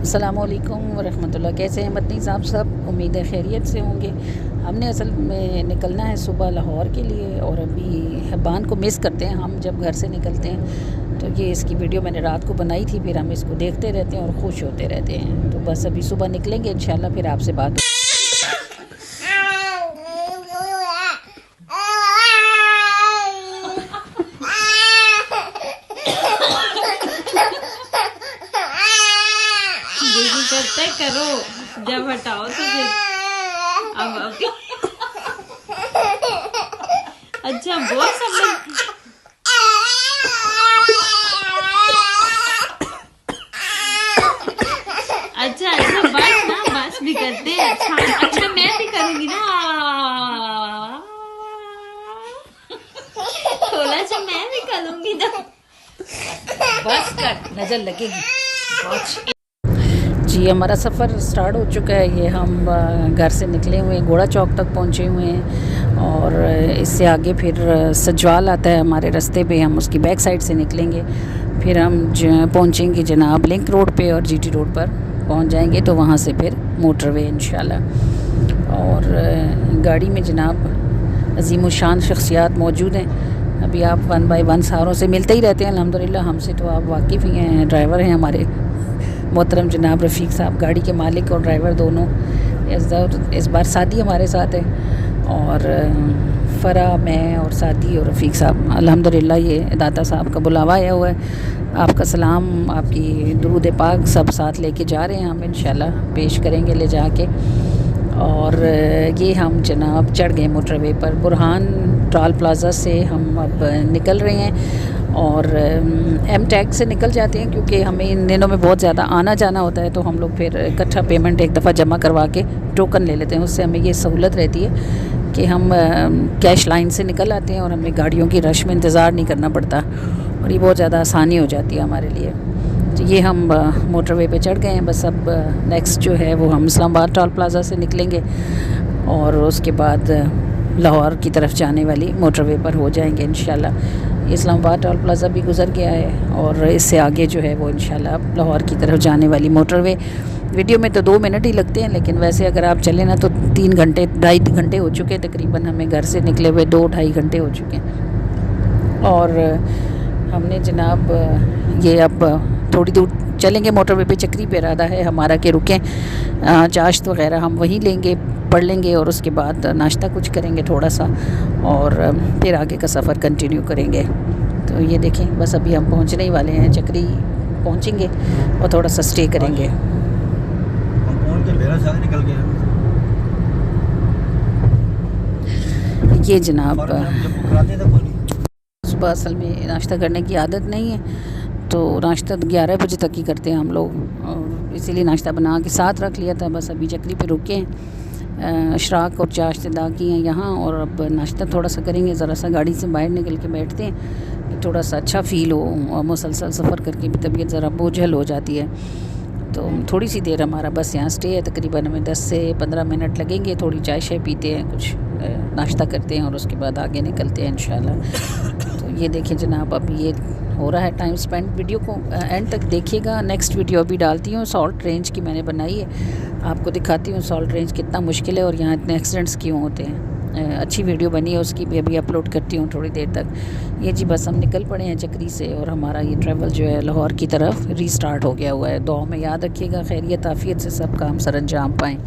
अस्सलामुअलैकुम वरहमतुल्लाह। कैसे हैं मदनी साहब? सब उम्मीद है खैरियत से होंगे। हमने असल में निकलना है सुबह लाहौर के लिए, और अभी हब्बान को मिस करते हैं हम जब घर से निकलते हैं। तो ये इसकी वीडियो मैंने रात को बनाई थी, फिर हम इसको देखते रहते हैं और खुश होते रहते हैं। तो बस अभी सुबह निकलेंगे इंशाल्लाह, फिर आपसे बात हो। करते करो, जब हटाओ तो फिर अब अच्छा बोल सब लोग। अच्छा बस ना, बस भी करते हैं। अच्छा मैं भी करूंगी ना, थोड़ा सा मैं भी करूंगी ना। बस कर, नज़र लगेगी। जी हमारा सफ़र स्टार्ट हो चुका है। ये हम घर से निकले हुए हैं, घोड़ा चौक तक पहुँचे हुए हैं, और इससे आगे फिर सजवाल आता है हमारे रास्ते पे। हम उसकी बैक साइड से निकलेंगे, फिर हम पहुँचेंगे जनाब लिंक रोड पे, और जीटी रोड पर पहुँच जाएंगे। तो वहाँ से फिर मोटरवे इंशाल्लाह। और गाड़ी में जनाब अजीम शान शख्सियात मौजूद हैं। अभी आप 1 बाय 1 सारों से मिलते ही रहते हैं अल्हम्दुलिल्लाह। हमसे तो आप वाकिफ़ ही हैं। ड्राइवर हैं हमारे मोहतरम जनाब रफ़ीक साहब, गाड़ी के मालिक और ड्राइवर दोनों। इस बार सादी हमारे साथ है, और फ़रा, मैं और सादी और रफ़ीक साहब अल्हम्दुलिल्लाह। ये दाता साहब का बुलावा आया हुआ है। आपका सलाम, आपकी दुरूद पाक सब साथ लेके जा रहे हैं हम इंशाल्लाह, पेश करेंगे ले जाके। और ये हम जनाब चढ़ गए मोटरवे पर। बुरहान टोल प्लाज़ा से हम अब निकल रहे हैं, और एम टैग से निकल जाते हैं, क्योंकि हमें इन दिनों में बहुत ज़्यादा आना जाना होता है। तो हम लोग फिर इकट्ठा पेमेंट एक दफ़ा जमा करवा के टोकन ले लेते हैं। उससे हमें ये सहूलत रहती है कि हम कैश लाइन से निकल आते हैं, और हमें गाड़ियों की रश में इंतज़ार नहीं करना पड़ता, और ये बहुत ज़्यादा आसानी हो जाती है हमारे लिए। तो ये हम मोटरवे पे चढ़ गए हैं। बस अब नेक्स्ट जो है वो हम इस्लामाबाद टोल प्लाज़ा से निकलेंगे, और उसके बाद लाहौर की तरफ जाने वाली मोटरवे पर हो जाएंगे इंशाल्लाह। इस्लामाबाद टोल प्लाज़ा भी गुज़र गया है, और इससे आगे जो है वो इंशाल्लाह लाहौर की तरफ जाने वाली मोटरवे। वीडियो में तो 2 मिनट ही लगते हैं, लेकिन वैसे अगर आप चलें ना तो 3 घंटे 2.5 घंटे हो चुके हैं तकरीबन। हमें घर से निकले हुए 2-2.5 घंटे हो चुके हैं। और हमने जनाब ये अब थोड़ी दूर चलेंगे मोटरवे पे। चक्री पे इरादा है हमारा कि रुकें, चाश्त वग़ैरह हम वहीं लेंगे, पढ़ लेंगे, और उसके बाद नाश्ता कुछ करेंगे थोड़ा सा, और फिर आगे का सफ़र कंटिन्यू करेंगे। तो ये देखें, बस अभी हम पहुंचने ही वाले हैं, चक्री पहुंचेंगे और थोड़ा सा स्टे करेंगे। ये जनाब सुबह असल में नाश्ता करने की आदत नहीं है, तो नाश्ता 11 बजे तक ही करते हैं हम लोग, और इसीलिए नाश्ता बना के साथ रख लिया था। बस अभी चक्री पे रुके हैं, अशराक और चाश्त अदा की हैं यहाँ, और अब नाश्ता थोड़ा सा करेंगे। ज़रा सा गाड़ी से बाहर निकल के बैठते हैं कि थोड़ा सा अच्छा फ़ील हो, और मुसलसल सफ़र करके भी तबीयत ज़रा बोझल हो जाती है। तो थोड़ी सी देर हमारा बस यहाँ स्टे है, तकरीबन हमें 10 से 15 मिनट लगेंगे। थोड़ी चाय शाय पीते हैं, कुछ नाश्ता करते हैं, और उसके बाद आगे निकलते हैं इंशाल्लाह। तो ये देखें जनाब, अब ये हो रहा है टाइम स्पेंड। वीडियो को एंड तक देखिएगा। नेक्स्ट वीडियो अभी डालती हूँ, सॉल्ट रेंज की मैंने बनाई है, आपको दिखाती हूँ सॉल्ट रेंज कितना मुश्किल है और यहाँ इतने एक्सीडेंट्स क्यों होते हैं। अच्छी वीडियो बनी है, उसकी भी अभी अपलोड करती हूँ थोड़ी देर तक। ये जी बस हम निकल पड़े हैं चक्री से, और हमारा ये ट्रैवल जो है लाहौर की तरफ रीस्टार्ट हो गया हुआ है। दुआ में याद रखिएगा, खैरियत आफियत से सब काम सर अंजाम पाएँ।